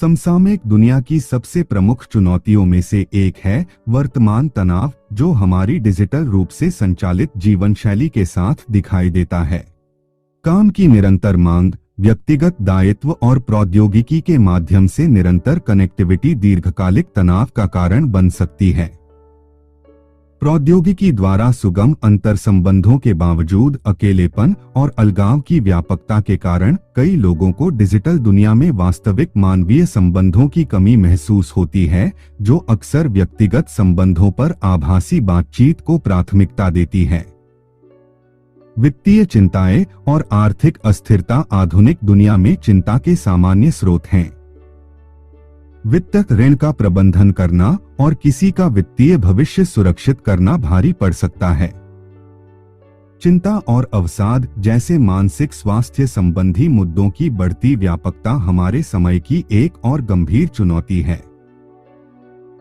समसामयिक दुनिया की सबसे प्रमुख चुनौतियों में से एक है वर्तमान तनाव, जो हमारी डिजिटल रूप से संचालित जीवन शैली के साथ दिखाई देता है। काम की निरंतर मांग, व्यक्तिगत दायित्व और प्रौद्योगिकी के माध्यम से निरंतर कनेक्टिविटी दीर्घकालिक तनाव का कारण बन सकती है। प्रौद्योगिकी द्वारा सुगम अंतर संबंधों के बावजूद अकेलेपन और अलगाव की व्यापकता के कारण कई लोगों को डिजिटल दुनिया में वास्तविक मानवीय संबंधों की कमी महसूस होती है, जो अक्सर व्यक्तिगत संबंधों पर आभासी बातचीत को प्राथमिकता देती है। वित्तीय चिंताएं और आर्थिक अस्थिरता आधुनिक दुनिया में चिंता के सामान्य स्रोत हैं। वित्त ऋण का प्रबंधन करना और किसी का वित्तीय भविष्य सुरक्षित करना भारी पड़ सकता है। चिंता और अवसाद जैसे मानसिक स्वास्थ्य संबंधी मुद्दों की बढ़ती व्यापकता हमारे समय की एक और गंभीर चुनौती है।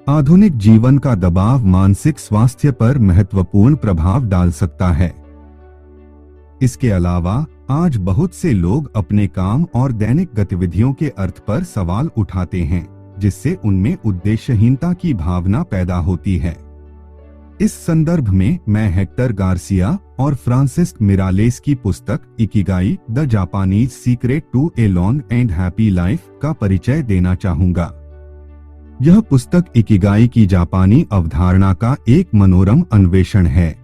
आधुनिक जीवन का दबाव मानसिक स्वास्थ्य पर महत्वपूर्ण प्रभाव डाल सकता है। इसके अलावा आज बहुत से लोग अपने काम और दैनिक गतिविधियों के अर्थ पर सवाल उठाते हैं, जिससे उनमें उद्देश्यहीनता की भावना पैदा होती है। इस संदर्भ में मैं हेक्टर गार्सिया और फ्रांसिस्क मिरालेस की पुस्तक Ikigai the Japanese secret to a long and happy life का परिचय देना चाहूंगा। यह पुस्तक इकिगाई की जापानी अवधारणा का एक मनोरम अन्वेषण है।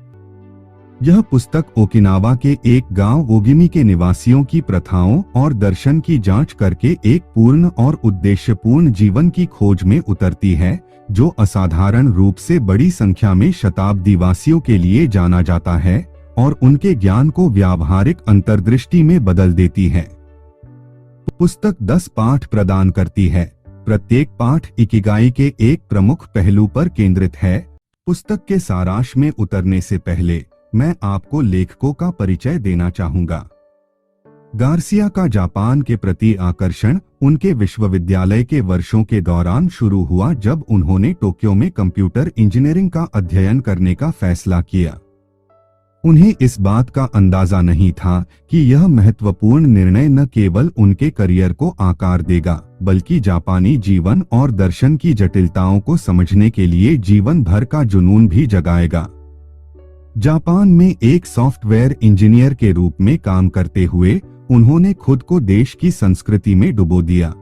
यह पुस्तक ओकिनावा के एक गांव ओगिमी के निवासियों की प्रथाओं और दर्शन की जांच करके एक पूर्ण और उद्देश्यपूर्ण जीवन की खोज में उतरती है, जो असाधारण रूप से बड़ी संख्या में शताब्दीवासियों के लिए जाना जाता है और उनके ज्ञान को व्यावहारिक अंतर्दृष्टि में बदल देती है। पुस्तक 10 पाठ प्रदान करती है। प्रत्येक पाठ इकिगाई के एक प्रमुख पहलू पर केंद्रित है। पुस्तक के सारांश में उतरने से पहले मैं आपको लेखकों का परिचय देना चाहूंगा। गार्सिया का जापान के प्रति आकर्षण उनके विश्वविद्यालय के वर्षों के दौरान शुरू हुआ, जब उन्होंने टोक्यो में कंप्यूटर इंजीनियरिंग का अध्ययन करने का फैसला किया। उन्हें इस बात का अंदाजा नहीं था कि यह महत्वपूर्ण निर्णय न केवल उनके करियर को आकार देगा, बल्कि जापानी जीवन और दर्शन की जटिलताओं को समझने के लिए जीवन भर का जुनून भी जगाएगा। जापान में एक सॉफ्टवेयर इंजीनियर के रूप में काम करते हुए उन्होंने खुद को देश की संस्कृति में डुबो दिया।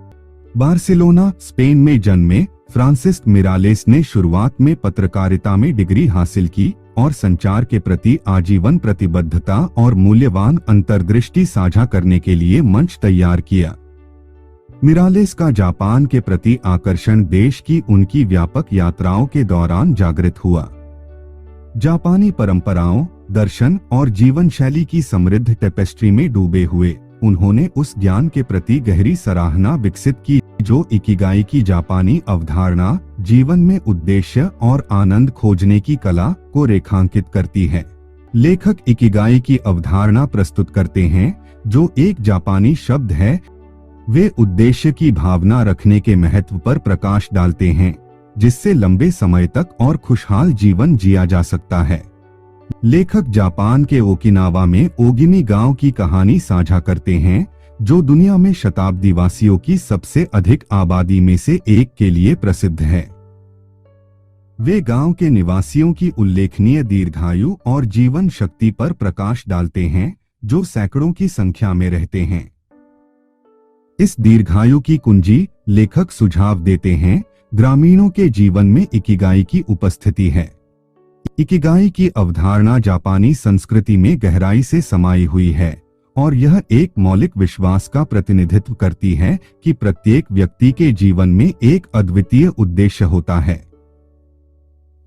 बार्सिलोना, स्पेन में जन्मे फ्रांसिस्क मिरालेस ने शुरुआत में पत्रकारिता में डिग्री हासिल की और संचार के प्रति आजीवन प्रतिबद्धता और मूल्यवान अंतर्दृष्टि साझा करने के लिए मंच तैयार किया। मिरालेस का जापान के प्रति आकर्षण देश की उनकी व्यापक यात्राओं के दौरान जागृत हुआ। जापानी परंपराओं, दर्शन और जीवन शैली की समृद्ध टेपेस्ट्री में डूबे हुए उन्होंने उस ज्ञान के प्रति गहरी सराहना विकसित की जो इकिगाई की जापानी अवधारणा, जीवन में उद्देश्य और आनंद खोजने की कला को रेखांकित करती है। लेखक इकिगाई की अवधारणा प्रस्तुत करते हैं, जो एक जापानी शब्द है। वे उद्देश्य की भावना रखने के महत्व पर प्रकाश डालते हैं, जिससे लंबे समय तक और खुशहाल जीवन जिया जा सकता है। लेखक जापान के ओकिनावा में ओगिमी गांव की कहानी साझा करते हैं, जो दुनिया में शताब्दीवासियों की सबसे अधिक आबादी में से एक के लिए प्रसिद्ध है। वे गांव के निवासियों की उल्लेखनीय दीर्घायु और जीवन शक्ति पर प्रकाश डालते हैं, जो सैकड़ों की संख्या में रहते हैं। इस दीर्घायु की कुंजी, लेखक सुझाव देते हैं, ग्रामीणों के जीवन में इकिगाई की उपस्थिति है। इकिगाई की अवधारणा जापानी संस्कृति में गहराई से समाई हुई है और यह एक मौलिक विश्वास का प्रतिनिधित्व करती है कि प्रत्येक व्यक्ति के जीवन में एक अद्वितीय उद्देश्य होता है।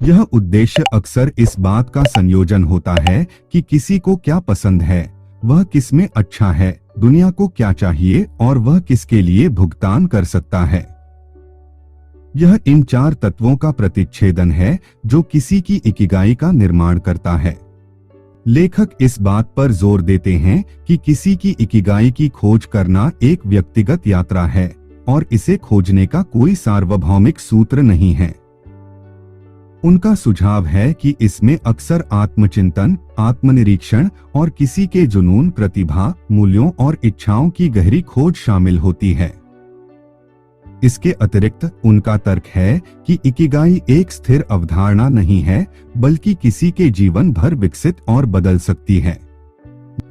यह उद्देश्य अक्सर इस बात का संयोजन होता है कि किसी को क्या पसंद है, वह किसमें अच्छा है, दुनिया को क्या चाहिए और वह किसके लिए भुगतान कर सकता है। यह इन 4 तत्वों का प्रतिच्छेदन है जो किसी की इकिगाई का निर्माण करता है। लेखक इस बात पर जोर देते हैं कि किसी की इकिगाई की खोज करना एक व्यक्तिगत यात्रा है और इसे खोजने का कोई सार्वभौमिक सूत्र नहीं है। उनका सुझाव है कि इसमें अक्सर आत्मचिंतन, आत्मनिरीक्षण और किसी के जुनून, प्रतिभा, मूल्यों और इच्छाओं की गहरी खोज शामिल होती है। इसके अतिरिक्त उनका तर्क है कि इकिगाई एक स्थिर अवधारणा नहीं है, बल्कि किसी के जीवन भर विकसित और बदल सकती है।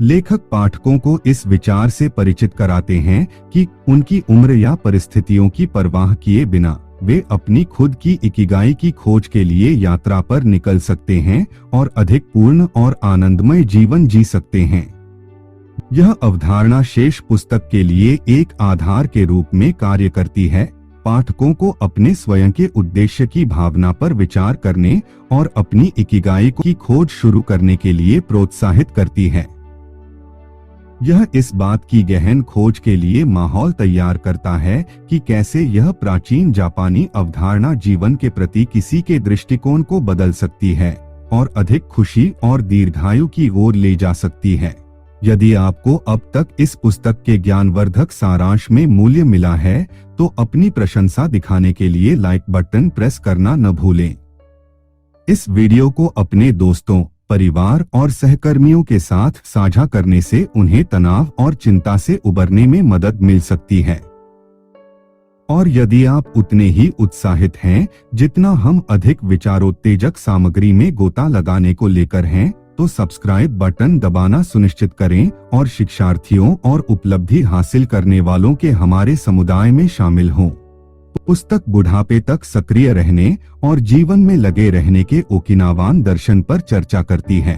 लेखक पाठकों को इस विचार से परिचित कराते हैं कि उनकी उम्र या परिस्थितियों की परवाह किए बिना वे अपनी खुद की इकिगाई की खोज के लिए यात्रा पर निकल सकते हैं और अधिक पूर्ण और आनंदमय जीवन जी सकते हैं। यह अवधारणा शेष पुस्तक के लिए एक आधार के रूप में कार्य करती है, पाठकों को अपने स्वयं के उद्देश्य की भावना पर विचार करने और अपनी इकिगाई की खोज शुरू करने के लिए प्रोत्साहित करती है। यह इस बात की गहन खोज के लिए माहौल तैयार करता है कि कैसे यह प्राचीन जापानी अवधारणा जीवन के प्रति किसी के दृष्टिकोण को बदल सकती है और अधिक खुशी और दीर्घायु की ओर ले जा सकती है। यदि आपको अब तक इस पुस्तक के ज्ञानवर्धक सारांश में मूल्य मिला है, तो अपनी प्रशंसा दिखाने के लिए लाइक बटन प्रेस करना न भूलें। इस वीडियो को अपने दोस्तों, परिवार और सहकर्मियों के साथ साझा करने से उन्हें तनाव और चिंता से उबरने में मदद मिल सकती है। और यदि आप उतने ही उत्साहित हैं जितना हम अधिक विचारोत्तेजक सामग्री में गोता लगाने को लेकर हैं, तो सब्सक्राइब बटन दबाना सुनिश्चित करें और शिक्षार्थियों और उपलब्धि हासिल करने वालों के हमारे समुदाय में शामिल हों। पुस्तक बुढ़ापे तक सक्रिय रहने और जीवन में लगे रहने के ओकिनावान दर्शन पर चर्चा करती है।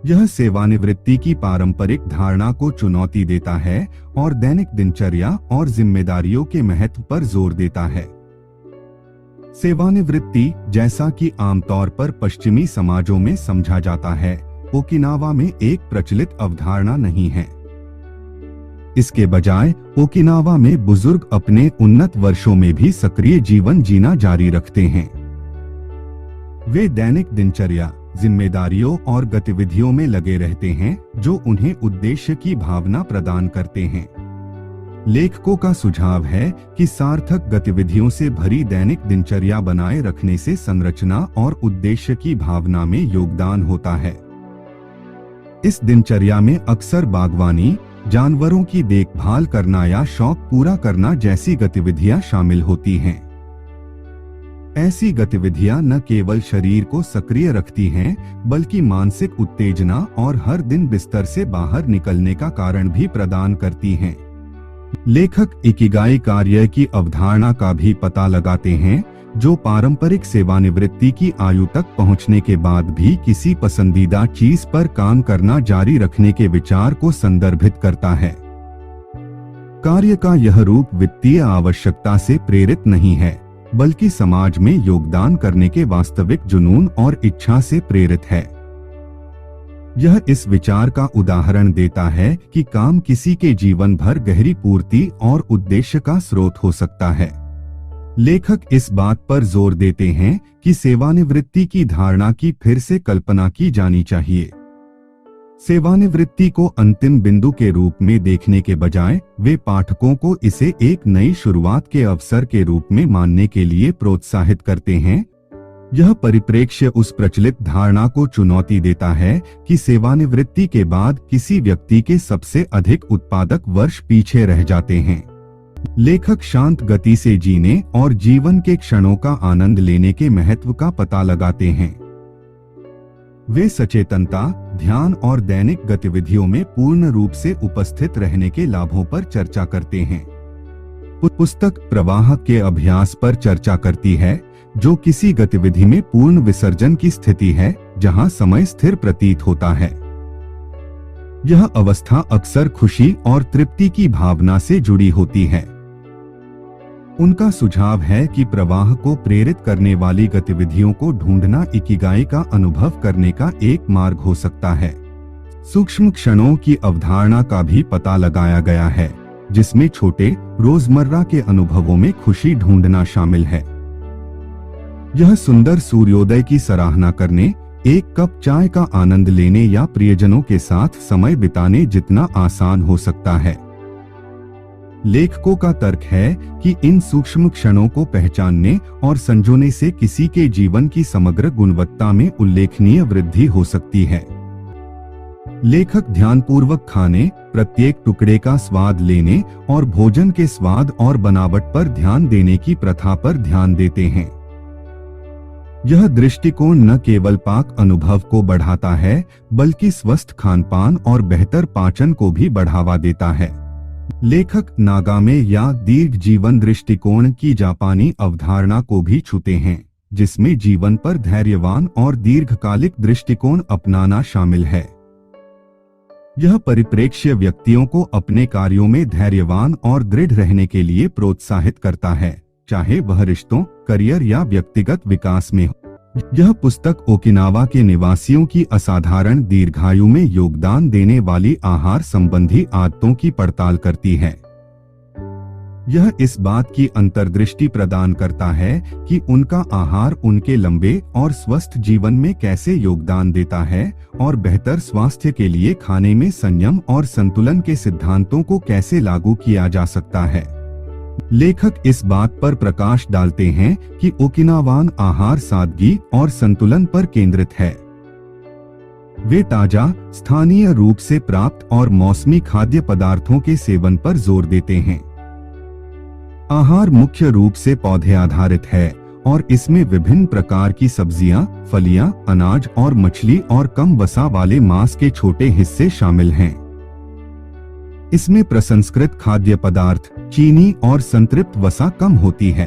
यह सेवानिवृत्ति की पारंपरिक धारणा को चुनौती देता है और दैनिक दिनचर्या और जिम्मेदारियों के महत्व पर जोर देता है। सेवानिवृत्ति, जैसा कि आमतौर पर पश्चिमी समाजों में समझा जाता है, ओकिनावा में एक प्रचलित अवधारणा नहीं है। इसके बजाय ओकिनावा में बुजुर्ग अपने उन्नत वर्षों में भी सक्रिय जीवन जीना जारी रखते हैं। वे दैनिक दिनचर्या, जिम्मेदारियों और गतिविधियों में लगे रहते हैं जो उन्हें उद्देश्य की भावना प्रदान करते हैं। लेखकों का सुझाव है कि सार्थक गतिविधियों से भरी दैनिक दिनचर्या बनाए रखने से संरचना और उद्देश्य की भावना में योगदान होता है। इस दिनचर्या में अक्सर बागवानी, जानवरों की देखभाल करना या शौक पूरा करना जैसी गतिविधियां शामिल होती हैं। ऐसी गतिविधियां न केवल शरीर को सक्रिय रखती हैं, बल्कि मानसिक उत्तेजना और हर दिन बिस्तर से बाहर निकलने का कारण भी प्रदान करती हैं। लेखक इकिगाई कार्य की अवधारणा का भी पता लगाते हैं, जो पारंपरिक सेवानिवृत्ति की आयु तक पहुंचने के बाद भी किसी पसंदीदा चीज पर काम करना जारी रखने के विचार को संदर्भित करता है। कार्य का यह रूप वित्तीय आवश्यकता से प्रेरित नहीं है, बल्कि समाज में योगदान करने के वास्तविक जुनून और इच्छा से प्रेरित है। यह इस विचार का उदाहरण देता है कि काम किसी के जीवन भर गहरी पूर्ति और उद्देश्य का स्रोत हो सकता है। लेखक इस बात पर जोर देते हैं कि सेवानिवृत्ति की धारणा की फिर से कल्पना की जानी चाहिए। सेवानिवृत्ति को अंतिम बिंदु के रूप में देखने के बजाय वे पाठकों को इसे एक नई शुरुआत के अवसर के रूप में मानने के लिए प्रोत्साहित करते हैं। यह परिप्रेक्ष्य उस प्रचलित धारणा को चुनौती देता है कि सेवानिवृत्ति के बाद किसी व्यक्ति के सबसे अधिक उत्पादक वर्ष पीछे रह जाते हैं। लेखक शांत गति से जीने और जीवन के क्षणों का आनंद लेने के महत्व का पता लगाते हैं। वे सचेतनता, ध्यान और दैनिक गतिविधियों में पूर्ण रूप से उपस्थित रहने के लाभों पर चर्चा करते हैं। पुस्तक प्रवाह के अभ्यास पर चर्चा करती है, जो किसी गतिविधि में पूर्ण विसर्जन की स्थिति है, जहां समय स्थिर प्रतीत होता है। यह अवस्था अक्सर खुशी और तृप्ति की भावना से जुड़ी होती है। उनका सुझाव है कि प्रवाह को प्रेरित करने वाली गतिविधियों को ढूंढना इकिगाई का अनुभव करने का एक मार्ग हो सकता है। सूक्ष्म क्षणों की अवधारणा का भी पता लगाया गया है, जिसमें छोटे रोजमर्रा के अनुभवों में खुशी ढूंढना शामिल है। यह सुंदर सूर्योदय की सराहना करने, एक कप चाय का आनंद लेने या प्रियजनों के साथ समय बिताने जितना आसान हो सकता है। लेखकों का तर्क है कि इन सूक्ष्म क्षणों को पहचानने और संजोने से किसी के जीवन की समग्र गुणवत्ता में उल्लेखनीय वृद्धि हो सकती है। लेखक ध्यानपूर्वक खाने, प्रत्येक टुकड़े का स्वाद लेने और भोजन के स्वाद और बनावट पर ध्यान देने की प्रथा पर ध्यान देते हैं। यह दृष्टिकोण न केवल पाक अनुभव को बढ़ाता है, बल्कि स्वस्थ खानपान और बेहतर पाचन को भी बढ़ावा देता है। लेखक नागामे या दीर्घ जीवन दृष्टिकोण की जापानी अवधारणा को भी छूते हैं, जिसमें जीवन पर धैर्यवान और दीर्घकालिक दृष्टिकोण अपनाना शामिल है। यह परिप्रेक्ष्य व्यक्तियों को अपने कार्यों में धैर्यवान और दृढ़ रहने के लिए प्रोत्साहित करता है, चाहे वह रिश्तों, करियर या व्यक्तिगत विकास में हो। यह पुस्तक ओकिनावा के निवासियों की असाधारण दीर्घायु में योगदान देने वाली आहार संबंधी आदतों की पड़ताल करती है। यह इस बात की अंतर्दृष्टि प्रदान करता है कि उनका आहार उनके लंबे और स्वस्थ जीवन में कैसे योगदान देता है और बेहतर स्वास्थ्य के लिए खाने में संयम और संतुलन के सिद्धांतों को कैसे लागू किया जा सकता है। लेखक इस बात पर प्रकाश डालते हैं कि ओकिनावान आहार सादगी और संतुलन पर केंद्रित है। वे ताजा, स्थानीय रूप से प्राप्त और मौसमी खाद्य पदार्थों के सेवन पर जोर देते हैं। आहार मुख्य रूप से पौधे आधारित है और इसमें विभिन्न प्रकार की सब्जियां, फलियां, अनाज और मछली और कम वसा वाले मांस के छोटे हिस्से शामिल हैं। इसमें प्रसंस्कृत खाद्य पदार्थ, चीनी और संतृप्त वसा कम होती है।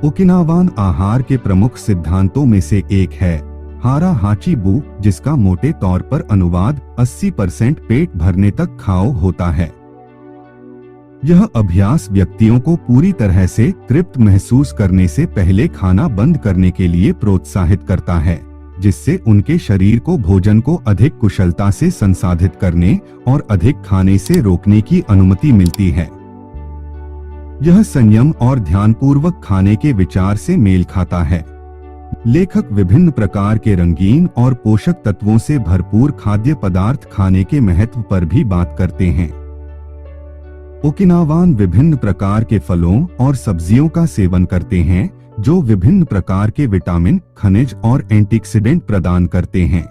ओकिनावान आहार के प्रमुख सिद्धांतों में से एक है हारा हाची बू, जिसका मोटे तौर पर अनुवाद 80% पेट भरने तक खाओ होता है। यह अभ्यास व्यक्तियों को पूरी तरह से तृप्त महसूस करने से पहले खाना बंद करने के लिए प्रोत्साहित करता है, जिससे उनके शरीर को भोजन को अधिक कुशलता से संसाधित करने और अधिक खाने से रोकने की अनुमति मिलती है। यह संयम और ध्यानपूर्वक खाने के विचार से मेल खाता है। लेखक विभिन्न प्रकार के रंगीन और पोषक तत्वों से भरपूर खाद्य पदार्थ खाने के महत्व पर भी बात करते हैं। ओकिनावान विभिन्न प्रकार के फलों और सब्जियों का सेवन करते हैं, जो विभिन्न प्रकार के विटामिन, खनिज और एंटीऑक्सीडेंट प्रदान करते हैं।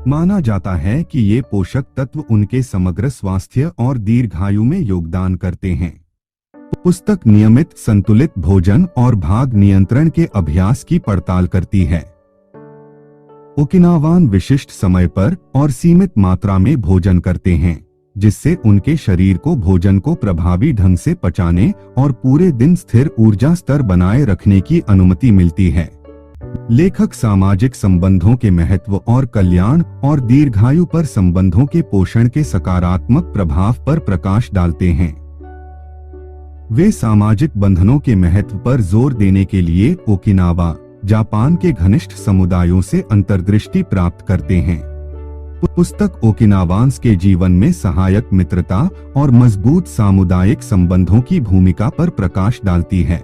माना जाता है कि ये पोषक तत्व उनके समग्र स्वास्थ्य और दीर्घायु में योगदान करते हैं। पुस्तक नियमित संतुलित भोजन और भाग नियंत्रण के अभ्यास की पड़ताल करती है। ओकिनावान विशिष्ट समय पर और सीमित मात्रा में भोजन करते हैं, जिससे उनके शरीर को भोजन को प्रभावी ढंग से पचाने और पूरे दिन स्थिर ऊर्जा स्तर बनाए रखने की अनुमति मिलती है। लेखक सामाजिक संबंधों के महत्व और कल्याण और दीर्घायु पर संबंधों के पोषण के सकारात्मक प्रभाव पर प्रकाश डालते हैं। वे सामाजिक बंधनों के महत्व पर जोर देने के लिए ओकिनावा, जापान के घनिष्ठ समुदायों से अंतर्दृष्टि प्राप्त करते हैं। पुस्तक ओकिनावान्स के जीवन में सहायक मित्रता और मजबूत सामुदायिक संबंधों की भूमिका पर प्रकाश डालती है।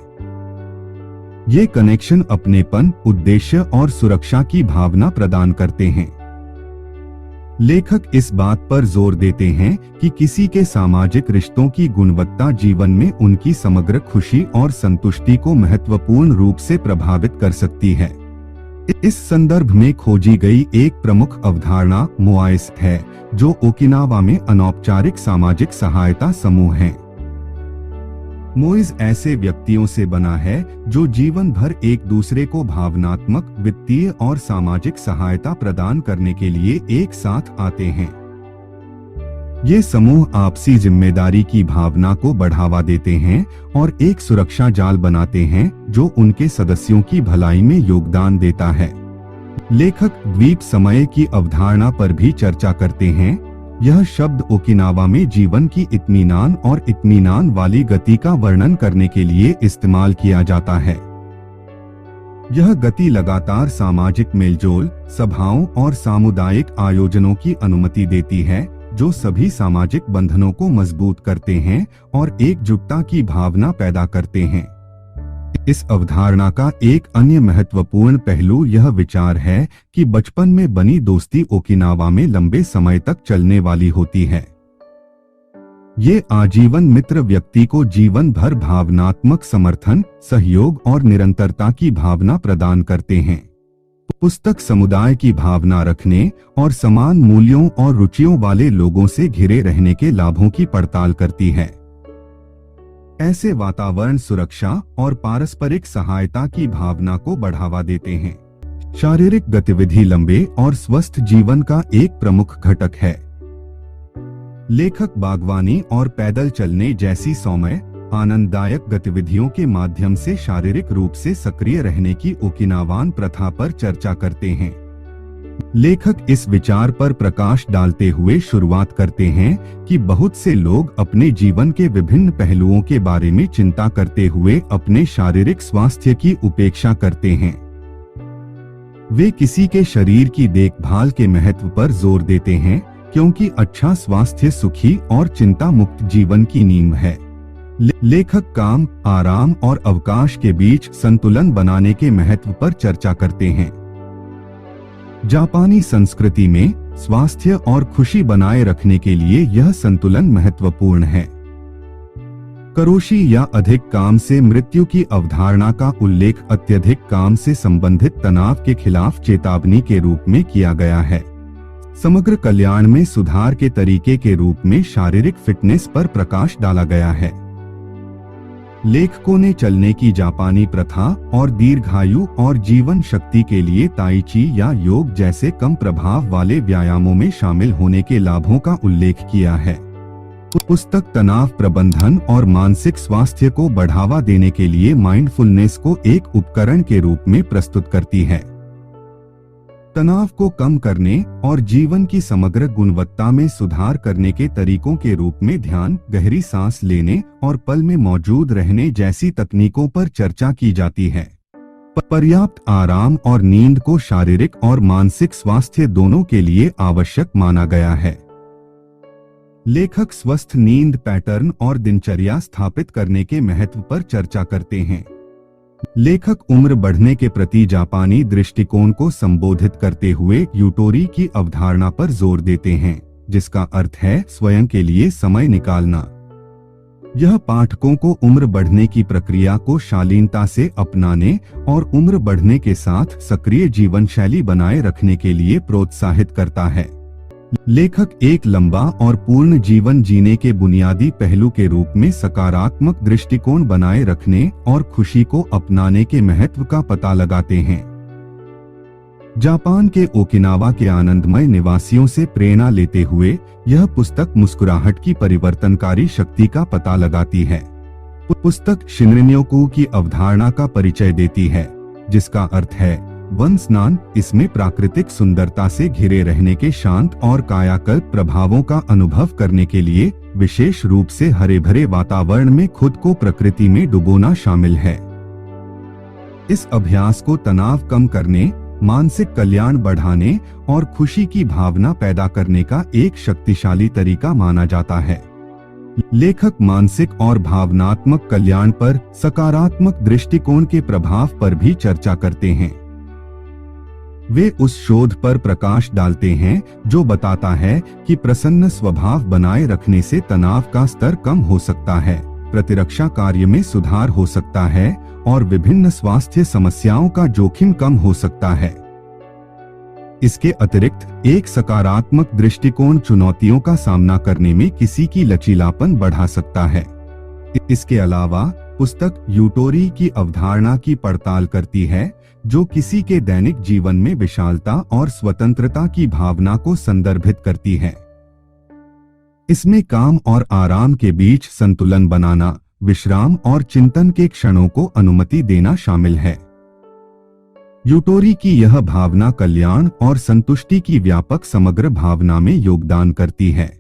ये कनेक्शन अपनेपन, उद्देश्य और सुरक्षा की भावना प्रदान करते हैं। लेखक इस बात पर जोर देते हैं कि किसी के सामाजिक रिश्तों की गुणवत्ता जीवन में उनकी समग्र खुशी और संतुष्टि को महत्वपूर्ण रूप से प्रभावित कर सकती है। इस संदर्भ में खोजी गई एक प्रमुख अवधारणा मोआइस है, जो ओकिनावा में अनौपचारिक सामाजिक सहायता समूह है। मोइज ऐसे व्यक्तियों से बना है जो जीवन भर एक दूसरे को भावनात्मक, वित्तीय और सामाजिक सहायता प्रदान करने के लिए एक साथ आते हैं। ये समूह आपसी जिम्मेदारी की भावना को बढ़ावा देते हैं और एक सुरक्षा जाल बनाते हैं जो उनके सदस्यों की भलाई में योगदान देता है। लेखक द्वीप समय की अवधारणा पर भी चर्चा करते हैं। यह शब्द ओकिनावा में जीवन की इत्मीनान और इत्मीनान वाली गति का वर्णन करने के लिए इस्तेमाल किया जाता है। यह गति लगातार सामाजिक मेलजोल, सभाओं और सामुदायिक आयोजनों की अनुमति देती है, जो सभी सामाजिक बंधनों को मजबूत करते हैं और एकजुटता की भावना पैदा करते हैं। इस अवधारणा का एक अन्य महत्वपूर्ण पहलू यह विचार है कि बचपन में बनी दोस्ती ओकिनावा में लंबे समय तक चलने वाली होती है। ये आजीवन मित्र व्यक्ति को जीवन भर भावनात्मक समर्थन, सहयोग और निरंतरता की भावना प्रदान करते हैं। पुस्तक समुदाय की भावना रखने और समान मूल्यों और रुचियों वाले लोगों से घिरे रहने के लाभों की पड़ताल करती है। ऐसे वातावरण सुरक्षा और पारस्परिक सहायता की भावना को बढ़ावा देते हैं। शारीरिक गतिविधि लंबे और स्वस्थ जीवन का एक प्रमुख घटक है। लेखक बागवानी और पैदल चलने जैसी सौम्य, आनंददायक गतिविधियों के माध्यम से शारीरिक रूप से सक्रिय रहने की ओकिनावान प्रथा पर चर्चा करते हैं। लेखक इस विचार पर प्रकाश डालते हुए शुरुआत करते हैं कि बहुत से लोग अपने जीवन के विभिन्न पहलुओं के बारे में चिंता करते हुए अपने शारीरिक स्वास्थ्य की उपेक्षा करते हैं। वे किसी के शरीर की देखभाल के महत्व पर जोर देते हैं, क्योंकि अच्छा स्वास्थ्य सुखी और चिंता मुक्त जीवन की नींव है। लेखक काम, आराम और अवकाश के बीच संतुलन बनाने के महत्व पर चर्चा करते हैं। जापानी संस्कृति में स्वास्थ्य और खुशी बनाए रखने के लिए यह संतुलन महत्वपूर्ण है। करोशी या अधिक काम से मृत्यु की अवधारणा का उल्लेख अत्यधिक काम से संबंधित तनाव के खिलाफ चेतावनी के रूप में किया गया है। समग्र कल्याण में सुधार के तरीके के रूप में शारीरिक फिटनेस पर प्रकाश डाला गया है। लेखकों ने चलने की जापानी प्रथा और दीर्घायु और जीवन शक्ति के लिए ताई ची या योग जैसे कम प्रभाव वाले व्यायामों में शामिल होने के लाभों का उल्लेख किया है। पुस्तक तनाव प्रबंधन और मानसिक स्वास्थ्य को बढ़ावा देने के लिए माइंडफुलनेस को एक उपकरण के रूप में प्रस्तुत करती है। तनाव को कम करने और जीवन की समग्र गुणवत्ता में सुधार करने के तरीकों के रूप में ध्यान, गहरी सांस लेने और पल में मौजूद रहने जैसी तकनीकों पर चर्चा की जाती है। पर्याप्त आराम और नींद को शारीरिक और मानसिक स्वास्थ्य दोनों के लिए आवश्यक माना गया है। लेखक स्वस्थ नींद पैटर्न और दिनचर्या स्थापित करने के महत्व पर चर्चा करते हैं। लेखक उम्र बढ़ने के प्रति जापानी दृष्टिकोण को संबोधित करते हुए यूटोरी की अवधारणा पर जोर देते हैं, जिसका अर्थ है स्वयं के लिए समय निकालना। यह पाठकों को उम्र बढ़ने की प्रक्रिया को शालीनता से अपनाने और उम्र बढ़ने के साथ सक्रिय जीवन शैली बनाए रखने के लिए प्रोत्साहित करता है। लेखक एक लंबा और पूर्ण जीवन जीने के बुनियादी पहलू के रूप में सकारात्मक दृष्टिकोण बनाए रखने और खुशी को अपनाने के महत्व का पता लगाते हैं। जापान के ओकिनावा के आनंदमय निवासियों से प्रेरणा लेते हुए यह पुस्तक मुस्कुराहट की परिवर्तनकारी शक्ति का पता लगाती है। पुस्तक शिनरिन्योकू की अवधारणा का परिचय देती है, जिसका अर्थ है वन स्नान। इसमें प्राकृतिक सुंदरता से घिरे रहने के शांत और कायाकल्प प्रभावों का अनुभव करने के लिए विशेष रूप से हरे भरे वातावरण में खुद को प्रकृति में डुबोना शामिल है। इस अभ्यास को तनाव कम करने, मानसिक कल्याण बढ़ाने और खुशी की भावना पैदा करने का एक शक्तिशाली तरीका माना जाता है। लेखक मानसिक और भावनात्मक कल्याण पर सकारात्मक दृष्टिकोण के प्रभाव पर भी चर्चा करते हैं। वे उस शोध पर प्रकाश डालते हैं जो बताता है कि प्रसन्न स्वभाव बनाए रखने से तनाव का स्तर कम हो सकता है, प्रतिरक्षा कार्य में सुधार हो सकता है और विभिन्न स्वास्थ्य समस्याओं का जोखिम कम हो सकता है। इसके अतिरिक्त एक सकारात्मक दृष्टिकोण चुनौतियों का सामना करने में किसी की लचीलापन बढ़ा सकता है। इसके अलावा पुस्तक यूटोरी की अवधारणा की पड़ताल करती है, जो किसी के दैनिक जीवन में विशालता और स्वतंत्रता की भावना को संदर्भित करती है। इसमें काम और आराम के बीच संतुलन बनाना, विश्राम और चिंतन के क्षणों को अनुमति देना शामिल है। यूटोरी की यह भावना कल्याण और संतुष्टि की व्यापक समग्र भावना में योगदान करती है।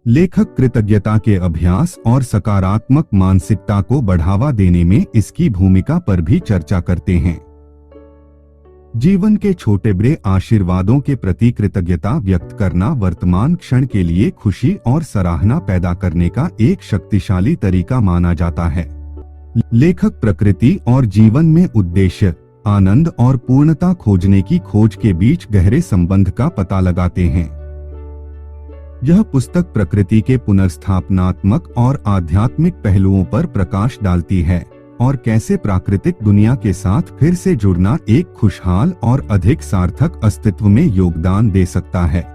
लेखक कृतज्ञता के अभ्यास और सकारात्मक मानसिकता को बढ़ावा देने में इसकी भूमिका पर भी चर्चा करते हैं। जीवन के छोटे बड़े आशीर्वादों के प्रति कृतज्ञता व्यक्त करना वर्तमान क्षण के लिए खुशी और सराहना पैदा करने का एक शक्तिशाली तरीका माना जाता है। लेखक प्रकृति और जीवन में उद्देश्य, आनंद और पूर्णता खोजने की खोज के बीच गहरे संबंध का पता लगाते हैं। यह पुस्तक प्रकृति के पुनर्स्थापनात्मक और आध्यात्मिक पहलुओं पर प्रकाश डालती है, और कैसे प्राकृतिक दुनिया के साथ फिर से जुड़ना एक खुशहाल और अधिक सार्थक अस्तित्व में योगदान दे सकता है।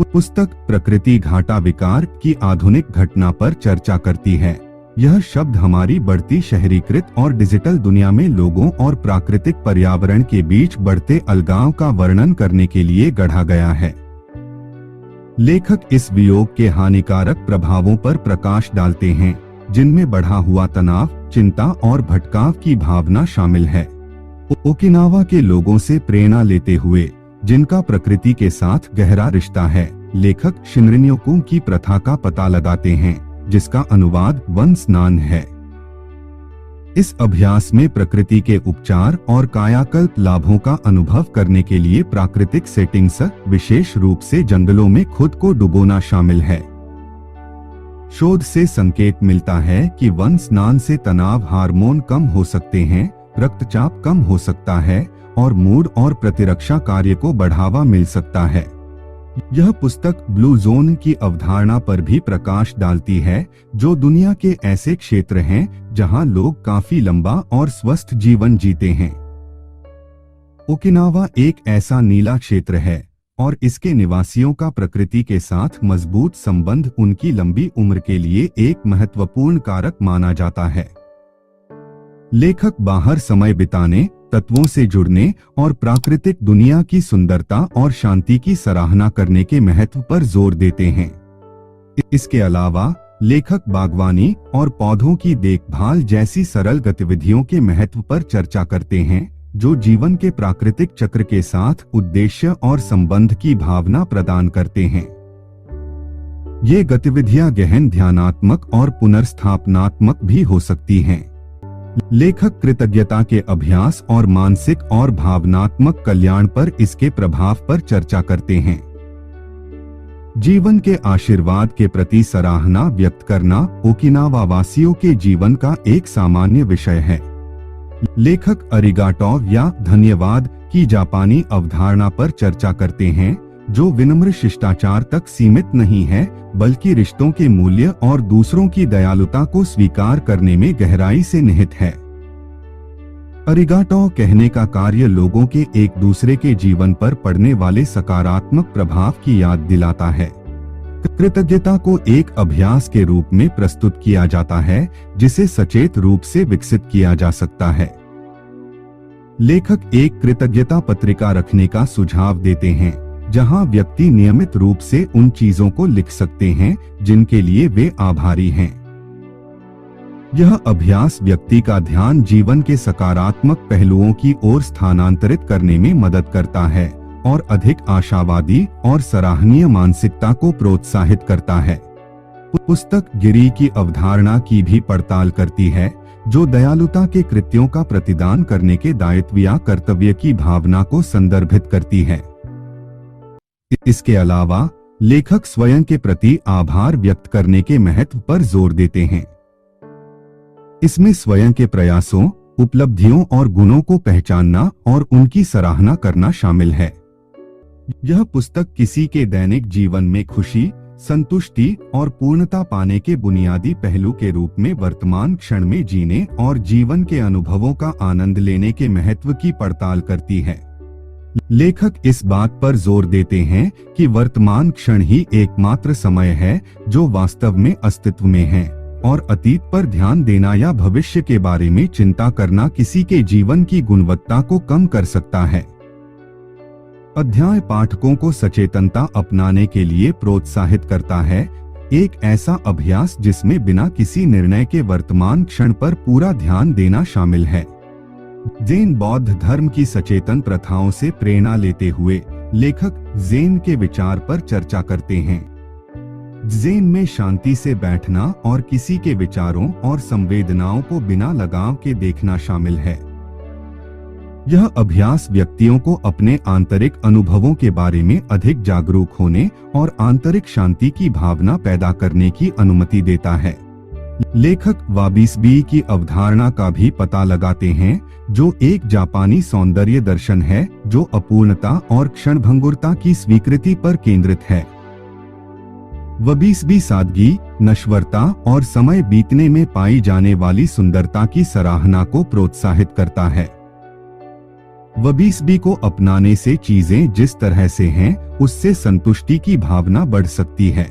पुस्तक प्रकृति घाटा विकार की आधुनिक घटना पर चर्चा करती है। यह शब्द हमारी बढ़ती शहरीकृत और डिजिटल दुनिया में लोगों और प्राकृतिक पर्यावरण के बीच बढ़ते अलगाव का वर्णन करने के लिए गढ़ा गया है। लेखक इस वियोग के हानिकारक प्रभावों पर प्रकाश डालते हैं, जिनमें बढ़ा हुआ तनाव, चिंता और भटकाव की भावना शामिल है। ओकिनावा के लोगों से प्रेरणा लेते हुए, जिनका प्रकृति के साथ गहरा रिश्ता है, लेखक शिनरिन्योकु की प्रथा का पता लगाते हैं, जिसका अनुवाद वन स्नान है। इस अभ्यास में प्रकृति के उपचार और कायाकल्प लाभों का अनुभव करने के लिए प्राकृतिक सेटिंग्स, विशेष रूप से जंगलों में खुद को डुबोना शामिल है। शोध से संकेत मिलता है कि वन स्नान से तनाव हार्मोन कम हो सकते हैं, रक्तचाप कम हो सकता है और मूड और प्रतिरक्षा कार्य को बढ़ावा मिल सकता है। यह पुस्तक ब्लू जोन की अवधारणा पर भी प्रकाश डालती है, जो दुनिया के ऐसे क्षेत्र हैं जहां लोग काफी लंबा और स्वस्थ जीवन जीते हैं। ओकिनावा एक ऐसा नीला क्षेत्र है और इसके निवासियों का प्रकृति के साथ मजबूत संबंध उनकी लंबी उम्र के लिए एक महत्वपूर्ण कारक माना जाता है। लेखक बाहर समय बिताने, तत्वों से जुड़ने और प्राकृतिक दुनिया की सुंदरता और शांति की सराहना करने के महत्व पर जोर देते हैं। इसके अलावा लेखक बागवानी और पौधों की देखभाल जैसी सरल गतिविधियों के महत्व पर चर्चा करते हैं, जो जीवन के प्राकृतिक चक्र के साथ उद्देश्य और संबंध की भावना प्रदान करते हैं। ये गतिविधियां गहन ध्यानात्मक और पुनर्स्थापनात्मक भी हो सकती हैं। लेखक कृतज्ञता के अभ्यास और मानसिक और भावनात्मक कल्याण पर इसके प्रभाव पर चर्चा करते हैं। जीवन के आशीर्वाद के प्रति सराहना व्यक्त करना ओकिनावा वासियों के जीवन का एक सामान्य विषय है। लेखक अरिगाटो या धन्यवाद की जापानी अवधारणा पर चर्चा करते हैं, जो विनम्र शिष्टाचार तक सीमित नहीं है, बल्कि रिश्तों के मूल्य और दूसरों की दयालुता को स्वीकार करने में गहराई से निहित है। अरिगाटो कहने का कार्य लोगों के एक दूसरे के जीवन पर पड़ने वाले सकारात्मक प्रभाव की याद दिलाता है। कृतज्ञता को एक अभ्यास के रूप में प्रस्तुत किया जाता है, जिसे सचेत रूप से विकसित किया जा सकता है। लेखक एक कृतज्ञता पत्रिका रखने का सुझाव देते हैं, जहां व्यक्ति नियमित रूप से उन चीजों को लिख सकते हैं जिनके लिए वे आभारी हैं। यह अभ्यास व्यक्ति का ध्यान जीवन के सकारात्मक पहलुओं की ओर स्थानांतरित करने में मदद करता है और अधिक आशावादी और सराहनीय मानसिकता को प्रोत्साहित करता है। पुस्तक गिरी की अवधारणा की भी पड़ताल करती है, जो दयालुता के कृत्यों का प्रतिदान करने के दायित्व या कर्तव्य की भावना को संदर्भित करती है। इसके अलावा लेखक स्वयं के प्रति आभार व्यक्त करने के महत्व पर जोर देते हैं। इसमें स्वयं के प्रयासों, उपलब्धियों और गुणों को पहचानना और उनकी सराहना करना शामिल है। यह पुस्तक किसी के दैनिक जीवन में खुशी, संतुष्टि और पूर्णता पाने के बुनियादी पहलू के रूप में वर्तमान क्षण में जीने और जीवन के अनुभवों का आनंद लेने के महत्व की पड़ताल करती है। लेखक इस बात पर जोर देते हैं कि वर्तमान क्षण ही एकमात्र समय है जो वास्तव में अस्तित्व में है, और अतीत पर ध्यान देना या भविष्य के बारे में चिंता करना किसी के जीवन की गुणवत्ता को कम कर सकता है। अध्याय पाठकों को सचेतनता अपनाने के लिए प्रोत्साहित करता है, एक ऐसा अभ्यास जिसमें बिना किसी निर्णय के वर्तमान क्षण पर पूरा ध्यान देना शामिल है। ज़ेन बौद्ध धर्म की सचेतन प्रथाओं से प्रेरणा लेते हुए लेखक ज़ेन के विचार पर चर्चा करते हैं। ज़ेन में शांति से बैठना और किसी के विचारों और संवेदनाओं को बिना लगाव के देखना शामिल है। यह अभ्यास व्यक्तियों को अपने आंतरिक अनुभवों के बारे में अधिक जागरूक होने और आंतरिक शांति की भावना पैदा करने की अनुमति देता है। लेखक वाबिसबी की अवधारणा का भी पता लगाते हैं, जो एक जापानी सौंदर्य दर्शन है जो अपूर्णता और क्षणभंगुरता की स्वीकृति पर केंद्रित है। वबीसबी सादगी, नश्वरता और समय बीतने में पाई जाने वाली सुंदरता की सराहना को प्रोत्साहित करता है। वबीसबी को अपनाने से चीजें जिस तरह से हैं, उससे संतुष्टि की भावना बढ़ सकती है।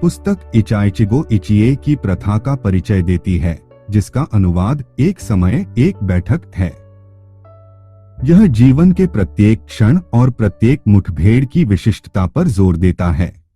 पुस्तक इचाइचिगो इचिए की प्रथा का परिचय देती है, जिसका अनुवाद एक समय एक बैठक है। यह जीवन के प्रत्येक क्षण और प्रत्येक मुठभेड़ की विशिष्टता पर जोर देता है।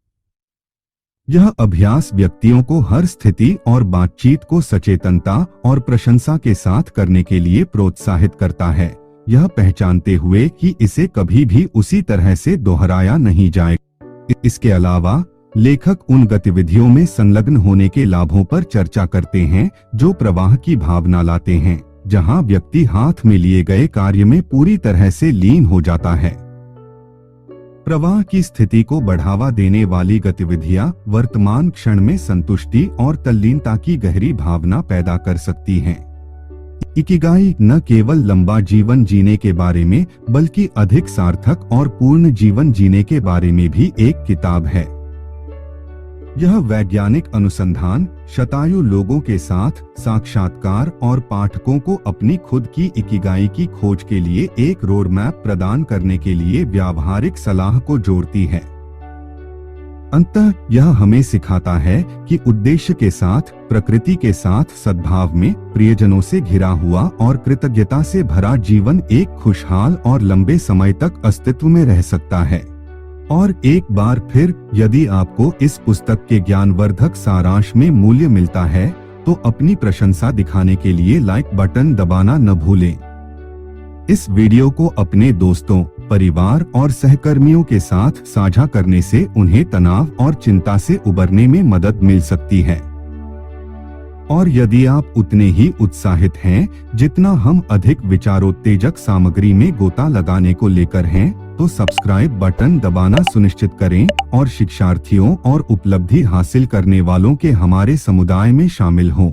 यह अभ्यास व्यक्तियों को हर स्थिति और बातचीत को सचेतनता और प्रशंसा के साथ करने के लिए प्रोत्साहित करता है, यह पहचानते हुए कि इसे कभी भी उसी तरह से दोहराया नहीं जाएगा। इसके अलावा लेखक उन गतिविधियों में संलग्न होने के लाभों पर चर्चा करते हैं जो प्रवाह की भावना लाते हैं, जहां व्यक्ति हाथ में लिए गए कार्य में पूरी तरह से लीन हो जाता है। प्रवाह की स्थिति को बढ़ावा देने वाली गतिविधियां वर्तमान क्षण में संतुष्टि और तल्लीनता की गहरी भावना पैदा कर सकती हैं। इकिगाई न केवल लंबा जीवन जीने के बारे में, बल्कि अधिक सार्थक और पूर्ण जीवन जीने के बारे में भी एक किताब है। यह वैज्ञानिक अनुसंधान, शतायु लोगों के साथ साक्षात्कार और पाठकों को अपनी खुद की इकिगाई की खोज के लिए एक रोड मैप प्रदान करने के लिए व्यावहारिक सलाह को जोड़ती है। अंततः यह हमें सिखाता है कि उद्देश्य के साथ, प्रकृति के साथ सद्भाव में, प्रियजनों से घिरा हुआ और कृतज्ञता से भरा जीवन एक खुशहाल और लंबे समय तक अस्तित्व में रह सकता है। और एक बार फिर, यदि आपको इस पुस्तक के ज्ञानवर्धक सारांश में मूल्य मिलता है, तो अपनी प्रशंसा दिखाने के लिए लाइक बटन दबाना न भूलें। इस वीडियो को अपने दोस्तों, परिवार और सहकर्मियों के साथ साझा करने से उन्हें तनाव और चिंता से उबरने में मदद मिल सकती है। और यदि आप उतने ही उत्साहित हैं जितना हम अधिक विचारोत्तेजक सामग्री में गोता लगाने को लेकर हैं, तो सब्सक्राइब बटन दबाना सुनिश्चित करें और शिक्षार्थियों और उपलब्धि हासिल करने वालों के हमारे समुदाय में शामिल हों।